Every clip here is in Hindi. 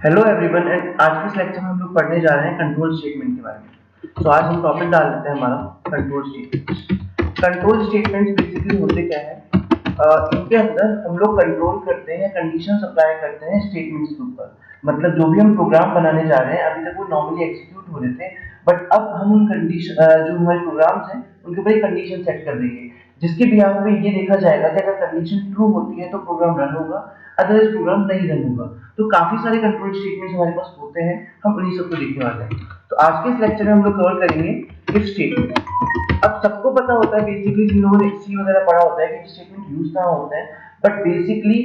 हेलो एवरीवन एंड आज के इस लेक्चर में हम लोग पढ़ने जा रहे हैं कंट्रोल स्टेटमेंट के बारे में। तो आज हम टॉपिक डाल देते हैं हमारा control statement. Control statements basically होते क्या है, इनके अंदर हम लोग कंट्रोल करते हैं, कंडीशंस अप्लाई करते हैं स्टेटमेंट्स के ऊपर। मतलब जो भी हम प्रोग्राम बनाने जा रहे हैं, अभी तक वो नॉर्मली एग्जीक्यूट हो रहे थे, बट अब हम उन कंडीशन जो हमारे प्रोग्राम्स हैं उनके ऊपर एक कंडीशन सेट कर देंगे, जिसके बिहाफ पे ये देखा जाएगा कि अगर कंडीशन ट्रू होती है तो प्रोग्राम रन होगा, अदरवाइज प्रोग्राम नहीं रन होगा। तो काफी सारे कंट्रोल स्टेटमेंट्स हमारे पास होते हैं, हम उन्हीं सबको देखने वाले हैं। तो आज के इस लेक्चर में हम लोग कवर करेंगे इफ स्टेटमेंट। अब सबको पता होता है बेसिकली, जिन लोगों ने सी वगैरह पढ़ा होता है कि इफ स्टेटमेंट यूज कहाँ होता है, बट बेसिकली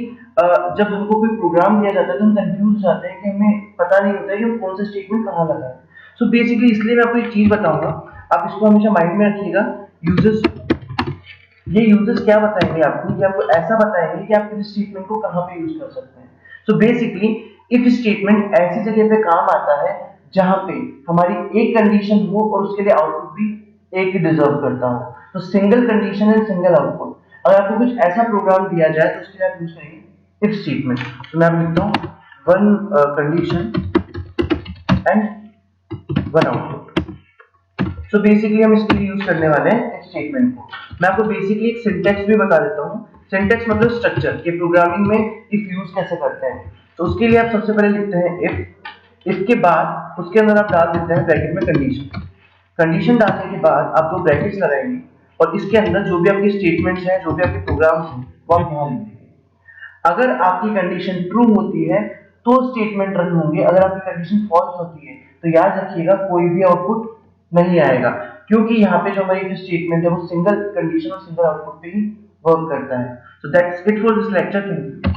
जब हमको कोई प्रोग्राम दिया जाता है तो हम कंफ्यूज हो जाते हैं कि हमें पता नहीं होता है कि हम कौन सा स्टेटमेंट कहाँ लगा है। सो बेसिकली इसलिए मैं आपको एक चीज बताऊंगा, आप इसको हमेशा माइंड में रखिएगा। यूजर्स ये यूजर्स क्या बताएंगे आपको, ये आपको ऐसा बताएंगे कि आप इस स्टेटमेंट को कहां पे यूज कर सकते हैं। सो बेसिकली इफ स्टेटमेंट ऐसी जगह पे काम आता है जहां पे हमारी एक कंडीशन हो और उसके लिए आउटपुट भी एक ही डिजर्व करता हो। तो single condition and single output, अगर आपको कुछ ऐसा प्रोग्राम दिया जाए तो उसके लिए आप यूज करेंगे इफ स्टेटमेंट। तो मैं लिखता हूं one condition and one output. So basically हम इसके लिए यूज करने वाले हैं इफ स्टेटमेंट को। मैं आपको बेसिकली एक सिंटैक्स भी बता देता हूँ। सिंटैक्स मतलब स्ट्रक्चर कि प्रोग्रामिंग में इफ यूज कैसे करते हैं। तो उसके लिए आप सबसे पहले लिखते हैं इफ के बाद उसके अंदर आप डाल देते हैं ब्रैकेट में कंडीशन। कंडीशन डालने के बाद आप दो ब्रैकेट्स लगाएंगे और इसके अंदर जो भी आपके स्टेटमेंट्स हैं, जो भी आपके प्रोग्राम्स हैं, वो आप यहाँ लिखेंगे। अगर आपकी कंडीशन ट्रू होती है तो स्टेटमेंट रन होंगे, अगर आपकी कंडीशन फॉल्स होती है तो याद रखिएगा कोई भी आउटपुट नहीं आएगा, क्योंकि यहाँ पे जो हमारी स्टेटमेंट है वो सिंगल कंडीशन और सिंगल आउटपुट पे ही वर्क करता है। So that's it for this lecture. Thank you.